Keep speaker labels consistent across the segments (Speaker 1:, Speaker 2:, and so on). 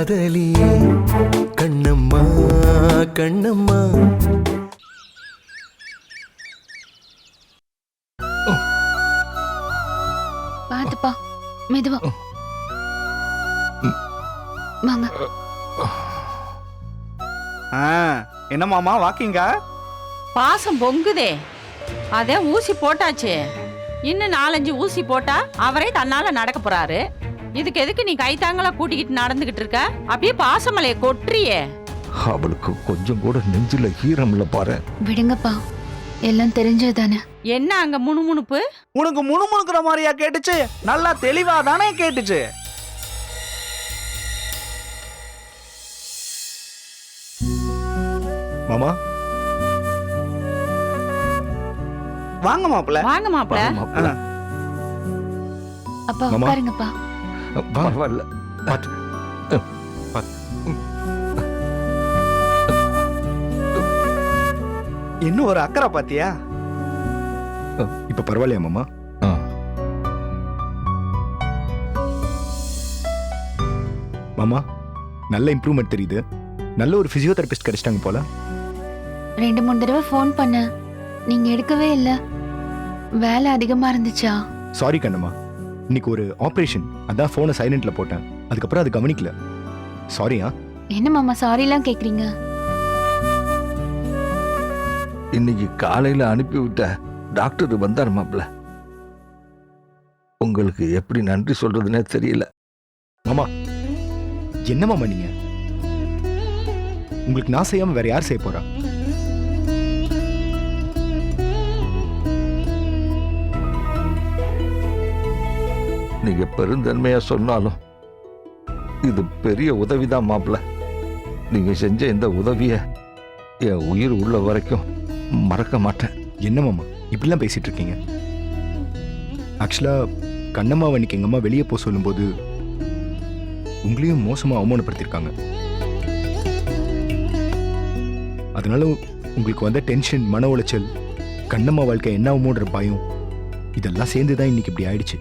Speaker 1: காதலியே கண்ணம்மா கண்ணம்மா.
Speaker 2: பாத்துப்பா, மெதுவா வாங்க.
Speaker 3: என்ன மாமா வாக்கிங்கா?
Speaker 4: பாசம் பொங்குதே, அதே ஊசி போட்டாச்சு. இன்னும் 4-5 ஊசி போட்டா அவரே தன்னால நடக்க போறாரு. இதுக்கு எதுக்கு நீ கைத்தாங்களா கூட்டிக்கிட்டு நடந்துகிட்டு இருக்க? அப்படியே பாசமலைய கொட்டுறியே.
Speaker 5: அவளுக்கு கொஞ்சம் கூட நெஞ்சில ஈரம் இல்ல பாரு.
Speaker 2: விடுங்கப்பா, எல்லாம் தெரிஞ்சதுதானே.
Speaker 4: என்ன அங்க முணுமுணுப்பு?
Speaker 3: உனக்கு முணுமுணுக்கிற மாதிரியா கேட்டுச்சு? நல்லா தெளிவா தானே கேட்டுச்சு.
Speaker 6: மாமா
Speaker 3: வாங்க மாப்பிள்ள.
Speaker 4: வாங்க மாப்பிள்ள.
Speaker 5: மாப்பிள்ள,
Speaker 2: அப்பா
Speaker 6: மாமா.
Speaker 2: உட்காருங்கப்பா.
Speaker 5: பரவாயில்ல.
Speaker 3: இன்னும் ஒரு அக்கறை பாத்தியா?
Speaker 6: இப்ப பரவாயில்லையா மாமா?
Speaker 5: ஆ.
Speaker 6: மாமா நல்ல இம்ப்ரூவ்மெண்ட் தெரியுது. நல்ல ஒரு பிசியோதெரபிஸ்ட் கிடைச்சிட்டாங்க போல.
Speaker 2: 2-3 தடவை ஃபோன் பண்ண, நீங்க எடுக்கவே இல்ல. வேலை அதிகமா இருந்துச்சா?
Speaker 6: சாரி கண்ணம்மா, இன்னைக்கு ஒரு ஆபரேஷன், அதான் போனை சைலண்ட்ல போட்டேன். அதுக்கப்புறம் அது கவனிக்கல. சாரியா?
Speaker 2: என்ன மாமா சாரிலாம் கேக்குறீங்க?
Speaker 5: இன்னைக்கு காலையில அனுப்பிவிட்ட டாக்டர் வந்தார் மாப்பிள்ள. உங்களுக்கு எப்படி நன்றி சொல்றதுன்னே தெரியல.
Speaker 6: மாமா என்ன மாமா நீங்க? உங்களுக்கு நான் செய்யாம வேற யார் செய்ய போறா?
Speaker 5: நீங்க பெருந்தன்மையா சொன்னாலும் இது பெரிய உதவிதான் மாப்பிள்ள. நீங்க செஞ்ச இந்த உதவிய என் உயிர் உள்ள வரைக்கும் மறக்க மாட்டேன்.
Speaker 6: என்ன மாமா இப்படிலாம் பேசிட்டு இருக்கீங்க? ஆக்சுவலா கண்ணம்மாவை இன்னைக்கு எங்க அம்மா வெளியே போக சொல்லும்போது உங்களையும் மோசமா அவமானப்படுத்திருக்காங்க. அதனால உங்களுக்கு வந்த டென்ஷன், மன உளைச்சல், கண்ணம்மா வாழ்க்கை என்ன ஆகுமோன்ற பயம், இதெல்லாம் சேர்ந்துதான் இன்னைக்கு இப்படி ஆயிடுச்சு.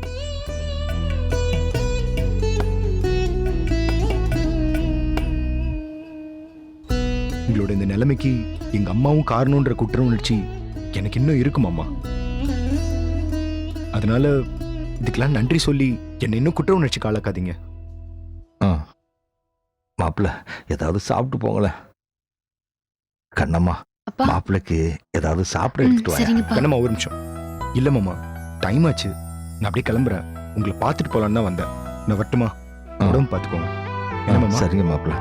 Speaker 6: உங்களோட இந்த நிலைமைக்கு எங்க அம்மாவும் காரணம்ன்ற குற்ற உணர்ச்சி எனக்கு இன்னும் இருக்குமாம்மா. அதனால இதுக்கெல்லாம் நன்றி சொல்லி என்னை இன்னும் குற்ற உணர்ச்சி காலாக்காதீங்க.
Speaker 5: மாப்பிள்ள ஏதாவது சாப்பிட்டு போங்களேன். கண்ணம்மா,
Speaker 2: அப்பா.
Speaker 5: மாப்பிள்ளைக்கு ஏதாவது சாப்பிட எடுத்துட்டு வா.
Speaker 2: சரிங்கப்பா.
Speaker 6: கண்ணம்மா ஒரு நிமிஷம். இல்ல மாமா, டைம் ஆச்சு, நான் அப்படியே கிளம்புறேன். உங்களை பார்த்துட்டு போலான்னு தான் வந்தேன். நான் வரட்டுமா? உடம்பு பார்த்துக்கோங்க. என்ன மாமா?
Speaker 5: சரிங்க மாப்பிள்ள.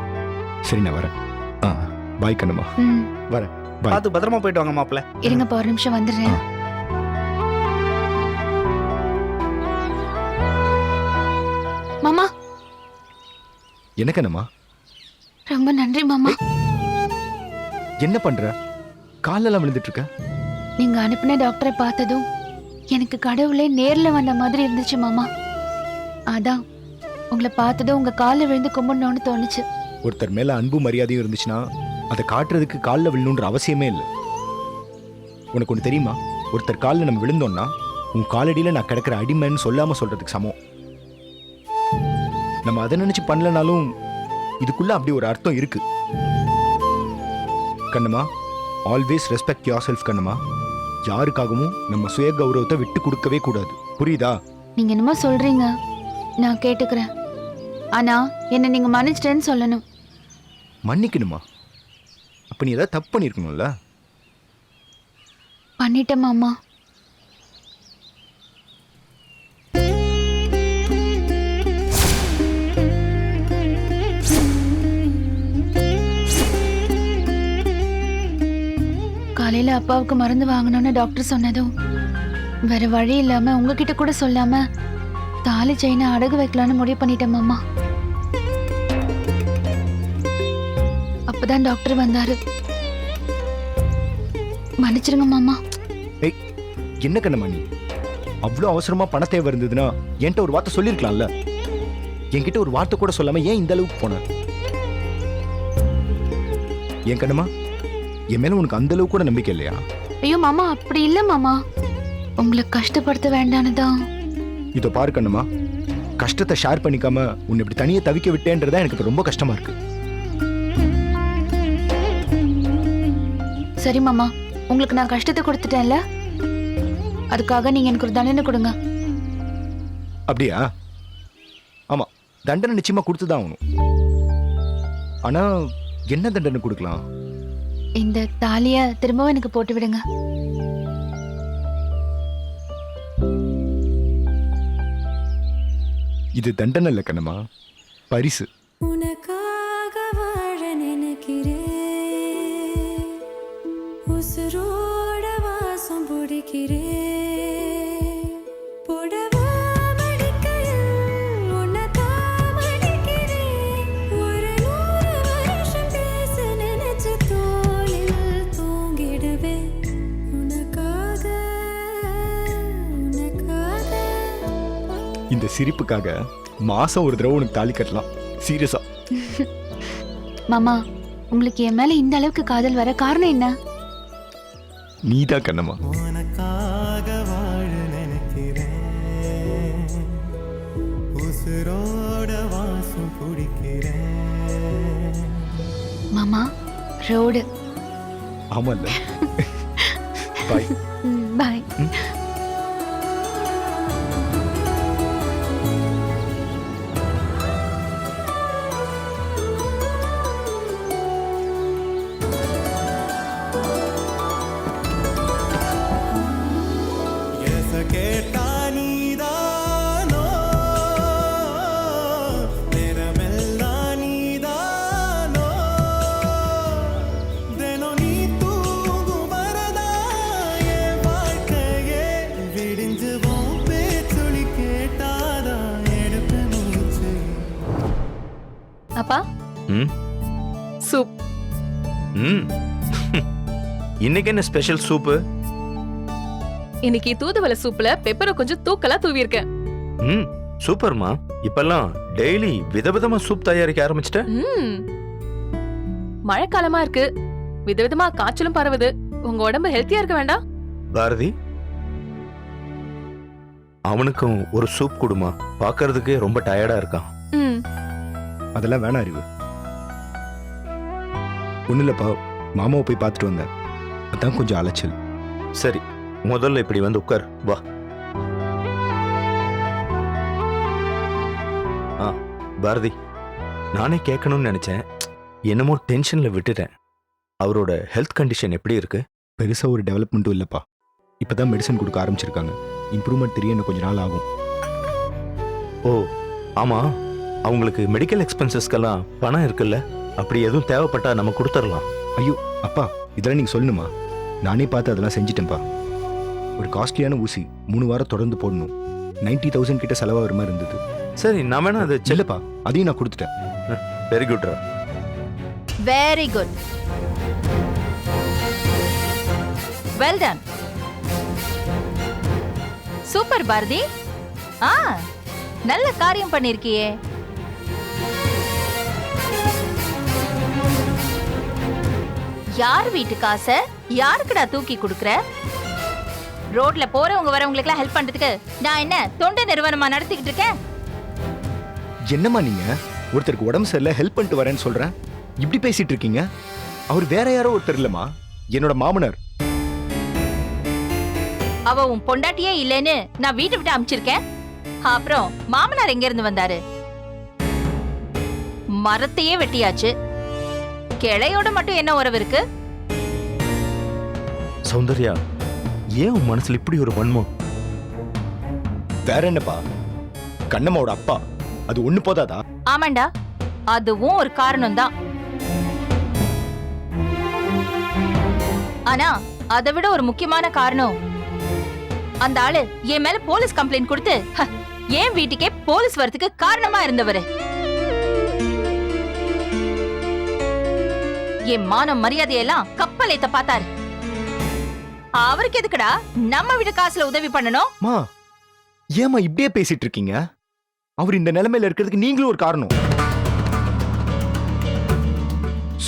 Speaker 6: சரி நான் வரேன்.
Speaker 5: ஆ.
Speaker 6: பாய் கண்ணம்மா. வரேன். பாய்.
Speaker 3: பார்த்து பத்திரமா போயிட்டு வாங்க மாப்பிள்ள.
Speaker 2: இருங்கப்பா, ஒரு நிமிஷம் வந்துடுறேன். மாமா.
Speaker 6: என்ன கண்ணம்மா?
Speaker 2: ரொம்ப நன்றி மாமா.
Speaker 6: என்ன பண்ற? காலெல்லாம் விழுந்துட்டு இருக்க.
Speaker 2: நீங்க அனுப்பின டாக்டரை பார்த்ததும் எனக்கு கடவுளே நேர்ல வந்த மாதிரி இருந்துச்சு மாமா. அதான் உங்களை பார்த்ததும் உங்க காலில் விழுந்து கும்பிடணும்னு தோணுச்சு.
Speaker 6: ஒருத்தர் மேல அன்பு மரியாதையும் இருந்துச்சுன்னா அதை காட்டுறதுக்கு காலில் விழணுன்ற அவசியமே இல்லை. உனக்கு ஒன்று தெரியுமா? ஒருத்தர் காலில் நம்ம விழுந்தோம்னா உன் காலடியில நான் கிடக்கிற அடிமைன்னு சொல்லாம சொல்றதுக்கு சமம். நம்ம அதை நினைச்சு பண்ணலனாலும் இதுக்குள்ள அப்படி ஒரு அர்த்தம் இருக்கு. Kannamma, always respect your self Kannamma. யாருக்காகவும் நம்ம சுய கௌரவத்தை விட்டு கொடுக்கவே கூடாது. புரியுதா?
Speaker 2: நீங்க என்னமோ சொல்றீங்க, நான் கேட்டுக்கிறேன். ஆனா என்ன நீங்க மன்னிச்சிட்டேன்னு சொல்லணும்.
Speaker 6: மன்னிக்கணுமா? அப்ப நீ ஏதாவது தப்பு பண்ணிருக்கணும்ல?
Speaker 2: பண்ணிட்டேன் மாமா. காலையில அப்பாவுக்கு மருந்து வாங்கணும்னு டாக்டர் சொன்னதும் வேற வழி இல்லாம உங்ககிட்ட கூட சொல்லாம தாலி செயினை அடகு வைக்கலான்னு முடிவு பண்ணிட்டேன் மாமா. அப்பதான் டாக்டர் வந்தாரு. மன்னிச்சிருங்க மாமா.
Speaker 6: ஏய், என்ன கண்ணம்மா நீ? அவ்வளோ அவசரமா பண தேவை இருந்ததுன்னா என்கிட்ட ஒரு வார்த்தை சொல்லிருக்கலாம்ல. என்கிட்ட ஒரு வார்த்தை கூட சொல்லாம ஏன் இந்த அளவுக்கு போன? ஏன் கண்ணம்மா, என் மேல உனக்கு அந்த அளவுக்கு கூட நம்பிக்கை இல்லையா?
Speaker 2: ஐயோ மாமா, அப்படி இல்ல மாமா. உங்களை கஷ்டப்படுத்த வேண்டான்னு தான்.
Speaker 6: இதை பாரு கண்ணம்மா, கஷ்டத்தை ஷேர் பண்ணிக்காம உன்னை இப்படி தனியே தவிக்க விட்டேன்றதா எனக்கு இப்ப ரொம்ப கஷ்டமா இருக்கு.
Speaker 2: சரி மாமா, உங்களுக்கு நான் கஷ்டத்தை கொடுத்துட்டேன்ல, அதுக்காக நீங்க எனக்கு ஒரு தண்டனை கொடுங்க.
Speaker 6: அப்படியா? ஆமா, தண்டனை நிச்சயமா கொடுத்துதான் ஆகணும். ஆனா என்ன தண்டனை கொடுக்கலாம்?
Speaker 2: இந்த தாலிய திரும்பவும் எனக்கு போட்டு விடுங்க.
Speaker 6: இது தண்டனை இல்ல கண்ணம்மா, பரிசு.
Speaker 7: உனக்காக வாழ நினைக்கிறேன், உசுரோட வாசம் பிடிக்கிறேன், புடவ மடிக்கையில் உன்னைத்தான் மடிக்கிறேன், ஒரு 100 வருஷம் பேச நினைச்ச தோளில் தூங்கிடுவேன், உனக்காக உனக்காக.
Speaker 6: இந்த சிரிப்புக்காக மாசம் ஒரு தடவை உனக்கு தாலி கட்டலாம். சீரியஸா?
Speaker 2: மாமா, உங்களுக்கு என் மேல இந்த அளவுக்கு காதல் வர காரணம் என்ன?
Speaker 6: நீதான் கண்ணம்மா.
Speaker 1: உனக்காக வாழ நினைக்கிறேன், உசுரோட வாசம் பிடிக்கிறேன்.
Speaker 2: மாமா, ரோடு.
Speaker 6: ஆமால்ல. பாய்.
Speaker 2: பாய்.
Speaker 1: எச கேட்டா நீதானோ, நேரமெல்லாம் நீதானோ, தினம் நீ தூங்கும் வரதா என் வாழ்க்கையே விடிஞ்சுவோம், பேச்சொலி கேட்டாதான் எடுப்பு மூச்சு.
Speaker 8: அப்பா
Speaker 5: ம்
Speaker 8: சூப்.
Speaker 5: ம் இன்னைக்கு என்ன ஸ்பெஷல் சூப்பு?
Speaker 8: இன்னைக்கு தூதுவளை சூப்ல பெப்பரை கொஞ்சம் தூக்கலா தூவி இருக்கேன்.
Speaker 5: ம் சூப்பர்மா. இப்பெல்லாம் டெய்லி விதவிதமா சூப் தயாரிக்க ஆரம்பிச்சிட்ட.
Speaker 8: மழைக்காலமா இருக்கு, விதவிதமா காய்ச்சலும் பரவுது. உங்க உடம்பு ஹெல்த்தியா இருக்க வேண்டாம்?
Speaker 5: பாரதி, அவனுக்கும் ஒரு சூப் கொடுமா, பார்க்கிறதுக்கு ரொம்ப டயர்டா இருக்கான்.
Speaker 8: ம்.
Speaker 6: அதெல்லாம் வேணாம் அறிவு. ஒன்றும் இல்லைப்பா, மாமாவை போய் பார்த்துட்டு வந்தேன், அதான் கொஞ்சம் அலைச்சல்.
Speaker 5: சரி, முதல்ல இப்படி வந்து உட்கார், வா. பாரதி, நானே கேட்கணும்னு நினைச்சேன், என்னமோ டென்ஷன்ல விட்டுட்டேன். அவரோட ஹெல்த் கண்டிஷன் எப்படி இருக்கு?
Speaker 6: பெருசாக ஒரு டெவலப்மெண்ட்டும் இல்லைப்பா. இப்போ தான் மெடிசன் கொடுக்க ஆரம்பிச்சிருக்காங்க. இம்ப்ரூவ்மெண்ட் தெரிய இன்னும் கொஞ்சம் நாள் ஆகும்.
Speaker 5: ஓ ஆமா, அவங்களுக்கு மெடிக்கல் எக்ஸ்பென்சஸ்க்கெல்லாம் பணம் இருக்குல்ல, அப்படி எதுவும் தேவைப்பட்டா நம்ம கொடுத்துடலாம்.
Speaker 6: ஐயோ அப்பா, இதெல்லாம் நீங்கள் சொல்லணுமா? நானே பார்த்து அதெல்லாம் செஞ்சிட்டேன்ப்பா. ஒரு காஸ்ட்லியான ஊசி 3 வாரம் தொடர்ந்து போடணும். 90,000 கிட்ட செலவாகிற மாதிரி இருந்தது.
Speaker 5: சரி, நான் வேணா அது
Speaker 6: இல்லைப்பா, அதையும் நான் கொடுத்துட்டேன்.
Speaker 5: வெரி குட்ரா.
Speaker 4: Very good, well done, super Bharathi. நல்ல காரியம் பண்ணிருக்கியே. யார் வீட்டு காசை யாருக்குடா தூக்கி கொடுக்கற? ரோட்ல போறவங்க வரவங்களுக்கு எல்லாம் ஹெல்ப் பண்றதுக்கு நான் என்ன தொண்டு நிறுவனமா நடத்திக்கிட்டு இருக்கேன்?
Speaker 6: என்னம்மா நீங்க? ஒருத்தருக்கு உடம்பு சரியில்லை, ஹெல்ப் பண்ணிட்டு வரேன்னு சொல்றேன், இப்படி பேசிட்டு இருக்கீங்க. அவர் வேற யாரோ ஒருத்தர் இல்லம்மா, என்னோட மாமனார்.
Speaker 4: அவ உன் பொண்டாட்டியே இல்லைன்னு நான் வீட்டை விட்டு அனுப்பிச்சிருக்கேன். அப்புறம் மாமனார் எங்க இருந்து வந்தாரு? மரத்தையே வெட்டியாச்சு, கிளையோட மட்டும் என்ன உறவு இருக்கு?
Speaker 5: சௌந்தர்யா, ஏன் உன் மனசுல இப்படி ஒரு வன்மம்?
Speaker 6: வேற என்னப்பா, கண்ணம்மாவோட அப்பா, அது ஒண்ணு போதாதா?
Speaker 4: ஆமாண்டா, அதுவும் ஒரு காரணம் தான். ஆனா அதை விட ஒரு முக்கியமான காரணம், அந்த ஆளு என் மேல போலீஸ் கம்ப்ளைண்ட் கொடுத்து என் வீட்டுக்கே போலீஸ் வரதுக்கு காரணமா இருந்தவரு. என் மானம் மரியாதையெல்லாம் கப்பலேத்த பார்த்தாரு. அவருக்கு எதுக்குடா நம்ம வீட்டு காசுல உதவி பண்ணணும்?
Speaker 6: மா, ஏமா இப்படியே பேசிட்டு இருக்கீங்க? அவர் இந்த நிலைமையில இருக்கிறதுக்கு நீங்களும் ஒரு காரணம்.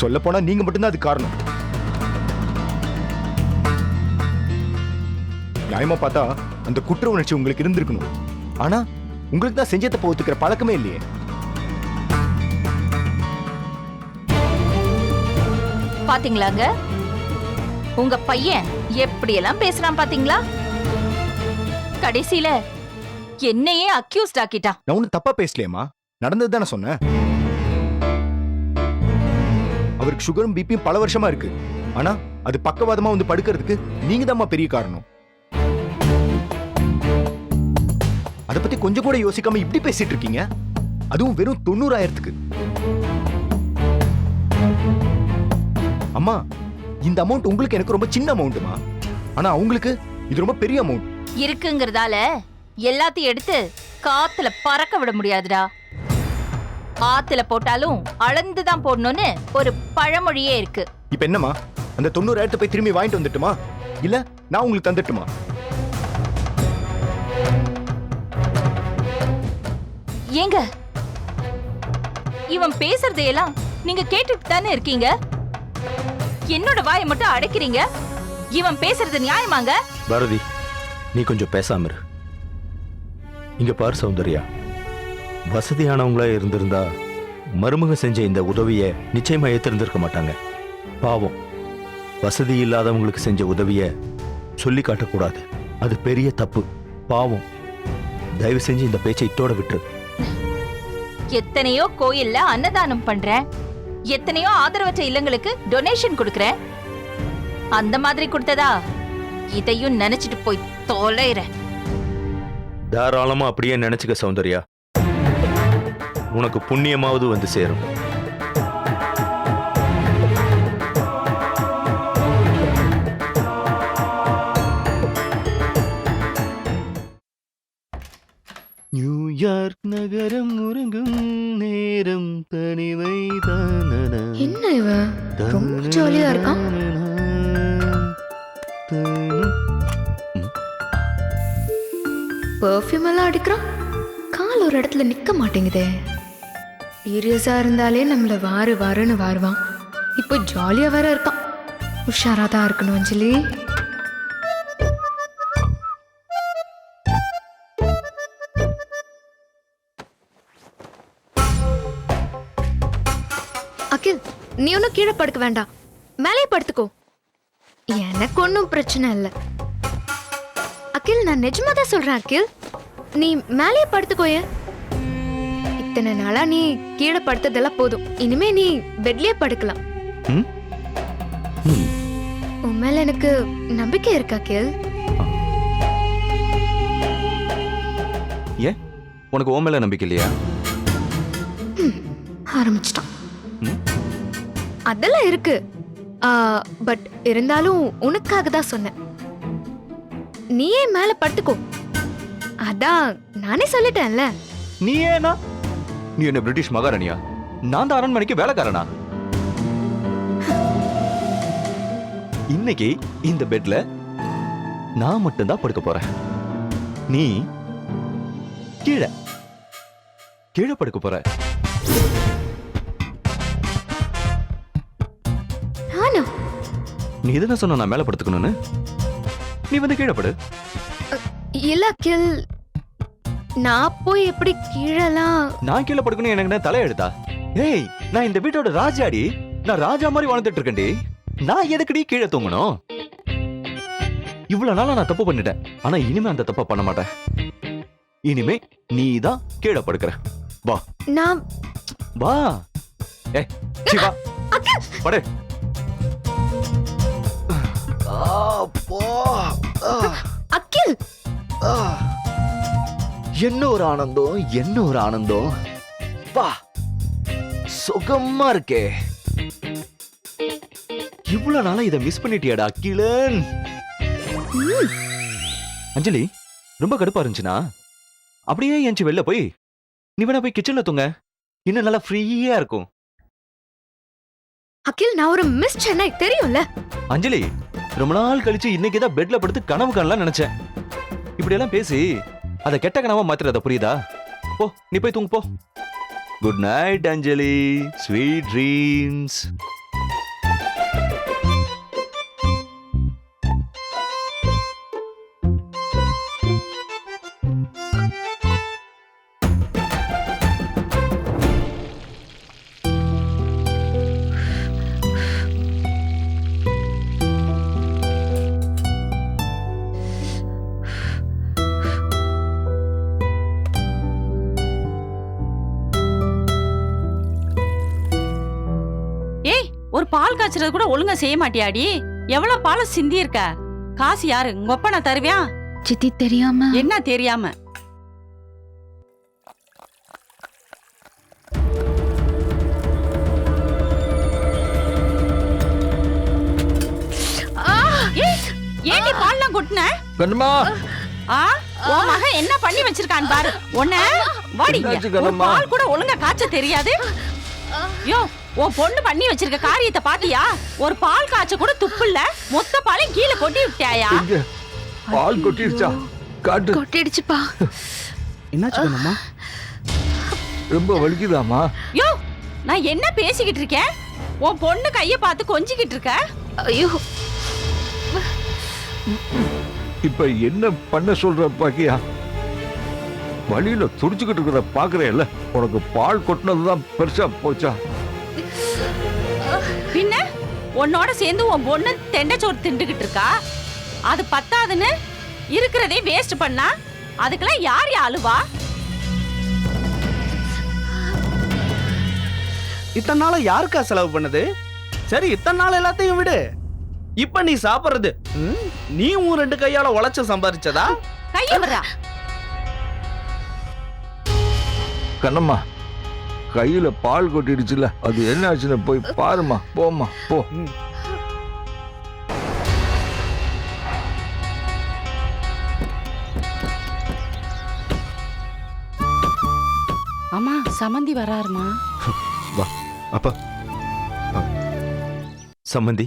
Speaker 6: சொல்ல போனா நீங்க மட்டும்தான் அது காரணம். நியாயமா பார்த்தா அந்த குற்ற உணர்ச்சி உங்களுக்கு இருந்திருக்கணும். ஆனா உங்களுக்கு தான் செஞ்ச தப்ப ஒத்துக்கிற பழக்கமே இல்லையே.
Speaker 9: பாத்தீங்களாங்க உங்க பையன் எப்படி எல்லாம் பேசுறான் பாத்தீங்களா? கடைசியில என்னையே அக்யூஸ்ட் ஆக்கிட்டான்.
Speaker 6: நான் ஒன்னும் தப்பா பேசலையேம்மா, நடந்தது தானே சொன்னேன். அவருக்கு சுகரும் பிபியும் பல வருஷமா இருக்கு. ஆனா அது பக்கவாதமா வந்து படுக்கிறதுக்கு நீங்க தான்மா பெரிய காரணம். அத பத்தி கொஞ்சம் கூட யோசிக்காம இப்படி பேசிட்டு இருக்கீங்க. அதுவும் வெறும் 90,000க்கு. அம்மா, இந்த அமௌண்ட் உங்களுக்கு எனக்கு ரொம்ப சின்ன அமௌண்ட்டுமா. ஆனா அவங்களுக்கு இது ரொம்ப பெரிய அமௌண்ட்.
Speaker 9: இருக்குங்கிறதால எல்லாத்தையும் எடுத்து காத்துல பறக்க விட முடியாதுடா. ஆத்துல போட்டாலும் அளந்துதான் போடணும்னு ஒரு பழமொழியே இருக்கு.
Speaker 6: இப்ப என்னம்மா, அந்த 90,000 போய் திரும்பி வாங்கிட்டு வந்துட்டுமா, இல்ல நான் உங்களுக்கு தந்துட்டுமா?
Speaker 9: ஏங்க இவன் பேசுறதையெல்லாம் நீங்க கேட்டுட்டு தானே இருக்கீங்க. என்னோட வாயை மட்டும் அடைக்கிறீங்க. இவன் பேசுறது நியாயமாங்க?
Speaker 5: பாரதி, நீ கொஞ்சம் பேசாம இரு. இங்க பாரு சௌந்தர்யா, வசதியானவங்களா இருந்திருந்தா மருமக செஞ்ச இந்த உதவியை நிச்சயமா ஏத்திருந்திருக்க மாட்டாங்க. பாவம், வசதி இல்லாதவங்களுக்கு செஞ்ச உதவிய சொல்லி காட்டக்கூடாது. அது பெரிய தப்பு. பாவம், தயவு செஞ்சு இந்த பேச்சை இத்தோட விட்டுரு.
Speaker 9: எத்தனையோ கோயில்ல அன்னதானம் பண்றேன், எத்தனையோ ஆதரவற்ற இல்லங்களுக்கு டொனேஷன் கொடுக்கறேன். அந்த மாதிரி கொடுத்ததா இதையும் நினைச்சிட்டு போய் தொலைறேன்.
Speaker 5: தாராளமா அப்படியே நினைச்சுக்க சௌந்தர்யா, உனக்கு புண்ணியமாவது வந்து சேரும். நியூயார்க் நகரம் உறங்கும் நேரம் தனிமை தானனா.
Speaker 2: என்ன இவன் ரொம்ப ஜாலியா இருக்கான். பெர்ஃப்யூம் எல்லாம் அடிக்கிறான், கால் ஒரு இடத்துல நிக்க மாட்டேங்குதே. சீரியஸா இருந்தாலே நம்மள வாருன்னு வாருவான், இப்போ ஜாலியா வேற இருக்கான். உஷாரா தான் இருக்கணும் அஞ்சலி. அகில், நீ ஒன்னும் கீழே படுக்க வேண்டாம், மேலே படுத்துக்கோ. எனக்கு ஒன்றும் பிரச்சனை இல்லை. அகில், நான் நிஜமா தான் சொல்றேன். அகில், நீ மேலே படுத்துக்கோய. இத்தனை நாளா நீ கீழே படுத்ததெல்லாம் போதும். இனிமே நீ பெட்லயே படுக்கலாம். உன் மேல எனக்கு நம்பிக்கை இருக்கு அகில்.
Speaker 10: ஏன் உனக்கு உன் மேல நம்பிக்கை இல்லையா?
Speaker 2: ஆரம்பிச்சிட்டான். அதெல்லாம் இருக்கு, பட் இருந்தாலும் உனக்காக தான் சொன்னேன். நீயே மேல படுத்துக்கோ. அதான் நானே சொல்லிட்டேன்ல.
Speaker 10: நீ ஏனா? நீ என்ன பிரிட்டிஷ் மகாராணியா? நான் தான் அரண்மனைக்கு வேலைக்காரனா? இன்னைக்கு இந்த பெட்ல நான் மட்டும்தான் படுக்க போறேன். நீ கீழே கீழே படுக்க போற. நீ எதுனா சொன்ன நான் மேல படுத்துக்கணும்னு? நீ வந்து கீழே படு.
Speaker 2: இல்ல அகில், நான் போய் எப்படி கீழலாம்?
Speaker 10: நான் கீழே படுக்கணும் எனக்கு என்ன தலையெழுத்தா? ஏய், நான் இந்த வீட்டோட ராஜாடி. நான் ராஜா மாதிரி வாழ்ந்துட்டு இருக்கேன்டி. நான் எதுக்குடி கீழே தூங்கணும்? இவ்வளவு நாளா நான் தப்பு பண்ணிட்டேன், ஆனா இனிமே அந்த தப்ப பண்ண மாட்டேன். இனிமே நீ தான் கீழே படுக்கிற. வா.
Speaker 2: நான்
Speaker 10: வா. ஏ, வா. படு.
Speaker 2: அகில்,
Speaker 10: என்ன ஒரு ஆனந்தம், என்ன ஒரு ஆனந்தம். வா, சுகமா இருக்கே. இவ்வளவு நாளா இதை மிஸ் பண்ணிட்டியாடா அகிலன். அஞ்சலி, ரொம்ப கடுப்பா இருந்துச்சுனா அப்படியே எஞ்சி வெளில போய் நீ வேணா போய் கிச்சன்ல தூங்க. இன்னும் நல்லா ஃப்ரீயா இருக்கும்.
Speaker 2: அகில், நான் ஒரு மிஸ் சென்னை தெரியும்ல.
Speaker 10: அஞ்சலி, ரொம்ப நாள் கழிச்சு இன்னைக்கு தான் பெட்ல படுத்து கனவு காணலாம் நினைச்சேன். இப்படி எல்லாம் பேசி அதை கெட்ட கனவா மாத்துறத, புரியுதா? போ, நீ போய் தூங்கு போ. குட் நைட் அஞ்சலி, ஸ்வீட் ட்ரீம்ஸ்.
Speaker 4: ஒரு பால் காய்ச்சறது கூட ஒழுங்கா செய்ய மாட்டியாடி? எவ்வளவு பாலை சிந்தி இருக்க? காசு யாரு உங்க அப்பா நான் தருவியா?
Speaker 2: சித்தி தெரியாம.
Speaker 4: என்ன தெரியாம? ஏண்டி பால்லாம் கொட்டின?
Speaker 10: கண்ணம்மா
Speaker 4: உன் மகன் என்ன பண்ணி வச்சிருக்கான் பாரு. உன்ன வாடி. ஒரு பால் கூட ஒழுங்கா காய்ச்ச தெரியாது. யோ, உன் பொண்ணு பண்ணி வச்சிருக்க காரியத்தை பாத்தியா? ஒரு பால் காய்ச்ச கூட துப்புல, மொத்த பாலையும் கீழே கொட்டி விட்டாயா?
Speaker 10: பால் கொட்டிடுச்சா? காட்டு.
Speaker 2: கொட்டிடுச்சுப்பா.
Speaker 3: என்னாச்சு கண்ணம்மா?
Speaker 10: ரொம்ப வலிக்குதாமா?
Speaker 4: யோ, நான் என்ன பேசிக்கிட்டு இருக்கேன்? உன் பொண்ணு கைய பார்த்து கொஞ்சிக்கிட்டு இருக்க.
Speaker 2: ஐயோ,
Speaker 10: இப்ப என்ன பண்ண சொல்ற பாக்கியா? வழியில துடிச்சுக்கிட்டு இருக்கிறத பாக்குறேன்ல, உனக்கு பால் கொட்டினதுதான் பெருசா போச்சா?
Speaker 4: பின்ன உன்னோட சேர்ந்து உன் பொண்ணு தெண்டைச்சோறு திண்டுகிட்டு இருக்கா. அது பத்தாதுன்னு இருக்கிறதே வேஸ்ட் பண்ணா அதுக்கெல்லாம் யார் அழுவா?
Speaker 3: இத்தனை நாள யாருக்கா செலவு பண்ணது? சரி, இத்தனை நாள் எல்லாத்தையும் விடு. இப்ப நீ சாப்பிடுறது நீ உன் 2 கையால உழைச்சு சம்பாதிச்சதா?
Speaker 4: கைய விடுறா.
Speaker 10: கண்ணம்மா, கையில பால் கொட்டிடுச்சுல, அது என்ன ஆச்சுன்னு போய் பாருமா. போம்மா, போ.
Speaker 4: அம்மா, சமந்தி வராருமா.
Speaker 6: வா அப்பா.
Speaker 5: சம்மந்தி,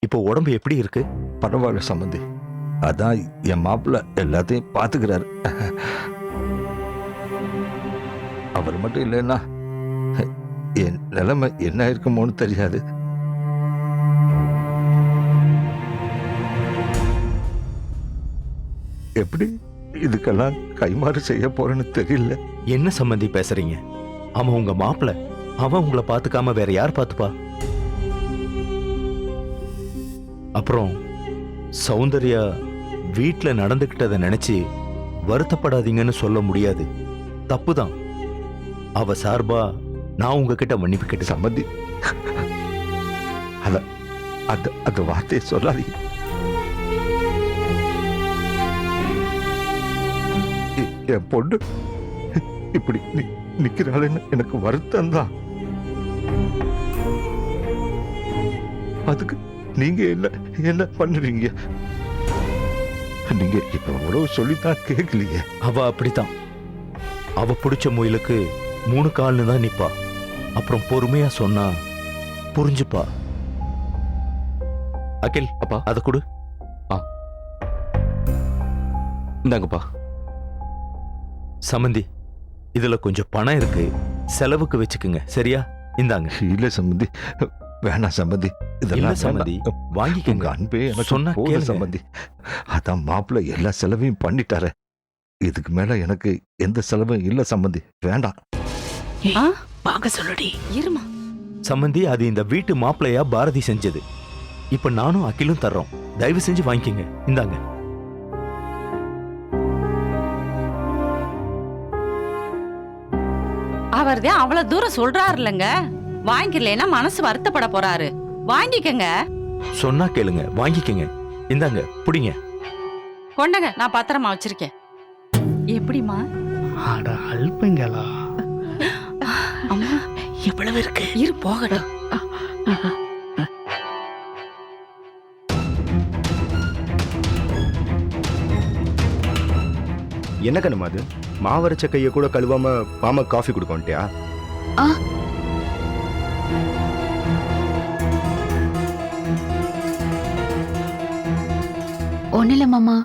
Speaker 5: இப்போ உடம்பு எப்படி இருக்கு?
Speaker 10: பரவாயில்ல சம்பந்தி, அதான் என் மாப்பிள்ள எல்லாத்தையும் பாத்துக்கிறாரு. அவர் மட்டும் இல்லைன்னா என் நிலைமை என்ன இருக்குமோன்னு தெரியாது. எப்படி இதுக்கெல்லாம் கைமாறு செய்ய போறேன்னு தெரியல.
Speaker 5: என்ன சம்மந்தி பேசுறீங்க? அவன் உங்க மாப்பிள்ள. அவன் உங்களை பாத்துக்காம வேற யார் பாத்துப்பா? அப்புறம் சௌந்தர்யா வீட்ல நடந்துகிட்டதை நினைச்சு வருத்தப்படாதீங்கன்னு சொல்ல முடியாது. தப்புதான். அவ சார்பா நான் உங்ககிட்ட மன்னிப்பு கேட்டு.
Speaker 10: சம்பந்தி, அந்த வார்த்தையை சொல்லாதீங்க. என் பொண்ணு இப்படி நிக்கிறாள்னு எனக்கு வருத்தம் தான். அதுக்கு நீங்க என்ன பண்ணுறீங்க? நீங்க இப்ப உறவு சொல்லித்தான் கேட்கலையே.
Speaker 5: அவ அப்படித்தான். அவ பிடிச்ச முயலுக்கு 3 கால்னு தான் நிப்பா. அப்புறம் பொறுமையா சொன்னா புரிஞ்சுப்பா. அகில்,
Speaker 10: அப்பா
Speaker 5: அதை கொடு.
Speaker 10: இந்தாங்கப்பா.
Speaker 5: சம்மந்தி, இதுல கொஞ்சம் பணம் இருக்கு, செலவுக்கு வச்சுக்குங்க. சரியா? இந்தாங்க.
Speaker 10: இல்ல சம்பந்தி, வேணாம் சம்பந்தி. இதெல்லாம்
Speaker 5: சம்பந்தி, வாங்கிக்கோங்க.
Speaker 10: அன்பே எனக்கு
Speaker 5: சொன்னா கேளுங்க
Speaker 10: சம்பந்தி. அதான் மாப்பிள்ள எல்லா செலவையும் பண்ணிட்டாரு. இதுக்கு மேல எனக்கு எந்த செலவும் இல்ல சம்பந்தி. வேண்டாம்.
Speaker 8: வாங்க சொல்லுடி.
Speaker 4: இருமா.
Speaker 5: சம்மந்தி, அது இந்த வீட்டு மாப்பிள்ளையா பாரதி செஞ்சது. இப்ப நானும் அகிலும் தர்றோம். தயவு செஞ்சு வாங்கிக்கங்க. இந்தாங்க.
Speaker 4: அவர்தான் அவ்வளவு தூரம் சொல்றாரு இல்லங்க, வாங்கிக்கலன்னா மனசு வருத்தப்பட போறாரு. வாங்கிக்கங்க.
Speaker 5: சொன்னா கேளுங்க, வாங்கிக்கங்க. இந்தாங்க, புடிங்க.
Speaker 4: கொண்டங்க, நான் பத்திரமா வச்சிருக்கேன். எப்படிமா?
Speaker 3: அட அல்பங்களா.
Speaker 4: அம்மா,
Speaker 8: எவ்வளவு இருக்கு?
Speaker 4: இரு போகட்டும்.
Speaker 6: என்ன கண்ணம்மா அது? மாவரைச்ச கையை கூட கழுவாம பாம காஃபி கொடுக்கோன்ட்டியா?
Speaker 2: ஒண்ணு இல்ல மாமா,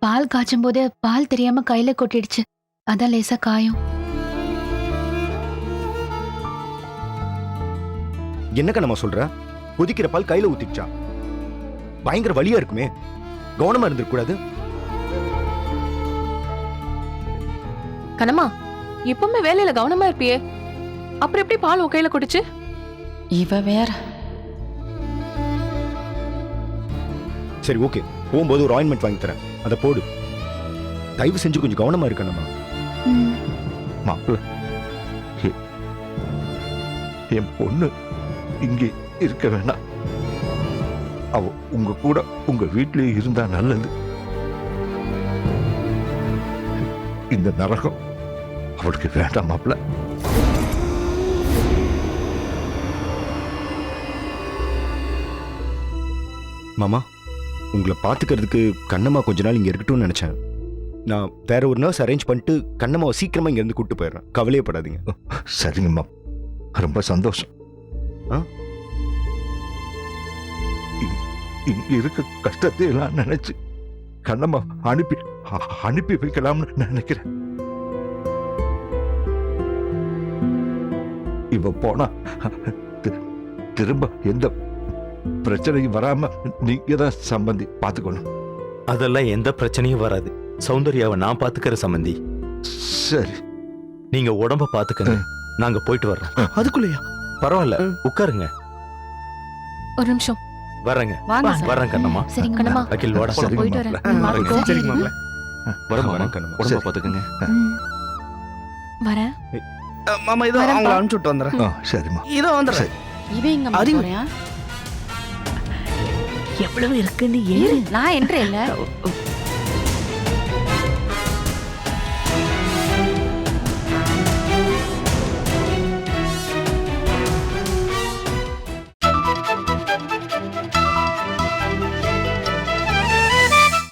Speaker 2: பால் காய்ச்சும் போது பால் தெரியாம கையில கொட்டிடுச்சு. அதான் லேசா காயம்.
Speaker 6: என்ன கண்ணம்மா சொல்ற? கொதிக்கிற பால் கையில ஊத்திடுச்சா? பயங்கர வலியா இருக்குமே. கவனமா இருந்திருக்க கூடாது?
Speaker 8: கனமா, எப்பவுமே வேலையில கவனமா இருப்பியே, அப்புறம் எப்படி பால் உன் கையில கொட்டுச்சு?
Speaker 4: இவ வேற.
Speaker 6: சரி, ஓகே. போகும்போது ஒரு ஆயின்மெண்ட் வாங்கி தரேன், அதை போடு. தயவு செஞ்சு கொஞ்சம் கவனமா இருக்கணுமா?
Speaker 10: மாப்பிள்ள, என் பொண்ணு இங்கே
Speaker 11: இருக்க வேண்டாம். அவ உங்க கூட உங்க வீட்டிலேயே இருந்தா நல்லது. இந்த நரகம் அவளுக்கு வேண்டாம் மாப்ள.
Speaker 6: மாமா, உங்களை பார்த்துக்கிறதுக்கு கண்ணம்மா கொஞ்ச நாள் இங்கே இருக்கட்டும்னு நினச்சேன். நான் வேற ஒரு நர்ஸ் அரேஞ்ச் பண்ணிட்டு கண்ணம்மாவை சீக்கிரமாக இங்கேருந்து கூப்பிட்டு போயிடுறேன். கவலையப்படாதீங்க.
Speaker 11: சரிங்கம்மா, ரொம்ப சந்தோஷம்.
Speaker 6: ஆ?
Speaker 11: இங்க இருக்க கஷ்டத்தை எல்லாம் நினைச்சு கண்ணம்மா அனுப்பி வைக்கலாம்னு நினைக்கிறேன். இவ போனா திரும்ப எந்த பிரச்சனையும் வராம நீங்க தான் சம்பந்தி பாத்துக்கணும்.
Speaker 5: அதெல்லாம் எந்த பிரச்சனையும் வராது. சௌந்தர்யாவை நான் பாத்துக்கிற சம்பந்தி.
Speaker 11: சரி,
Speaker 5: நீங்க உடம்ப பாத்துக்கங்க. நாங்க போயிட்டு வர்றோம்.
Speaker 3: அதுக்குள்ளேயா?
Speaker 5: பரவாயில்ல, உட்காருங்க.
Speaker 8: ஒரு நிமிஷம்
Speaker 5: வரேங்க.
Speaker 4: வாங்க சார்.
Speaker 5: வரேன் கண்ணம்மா.
Speaker 8: சரிங்க கண்ணம்மா.
Speaker 5: அகில் வாடா.
Speaker 11: சரிங்க
Speaker 8: போயிட்டு
Speaker 11: மாப்ள.
Speaker 8: வரேன்.
Speaker 5: வரேங்க.
Speaker 3: சரிங்க மாப்ள.
Speaker 10: வரமா
Speaker 6: வரேன் கண்ணம்மா.
Speaker 10: உடம்ப
Speaker 11: சரி.
Speaker 10: பாத்துக்கங்க.
Speaker 8: வரேன்.
Speaker 3: மாமா இதோ அவங்கள அனுப்பிச்சு விட்டு வந்துடுறேன்.
Speaker 11: சரிம்மா.
Speaker 3: இதோ வந்துடுறேன்.
Speaker 11: சரி.
Speaker 4: இவன் எங்க
Speaker 3: அறிவு.
Speaker 4: போறியா?
Speaker 9: எவ்வளவு இருக்குன்னு
Speaker 4: இரு, நான் என்றே இல்ல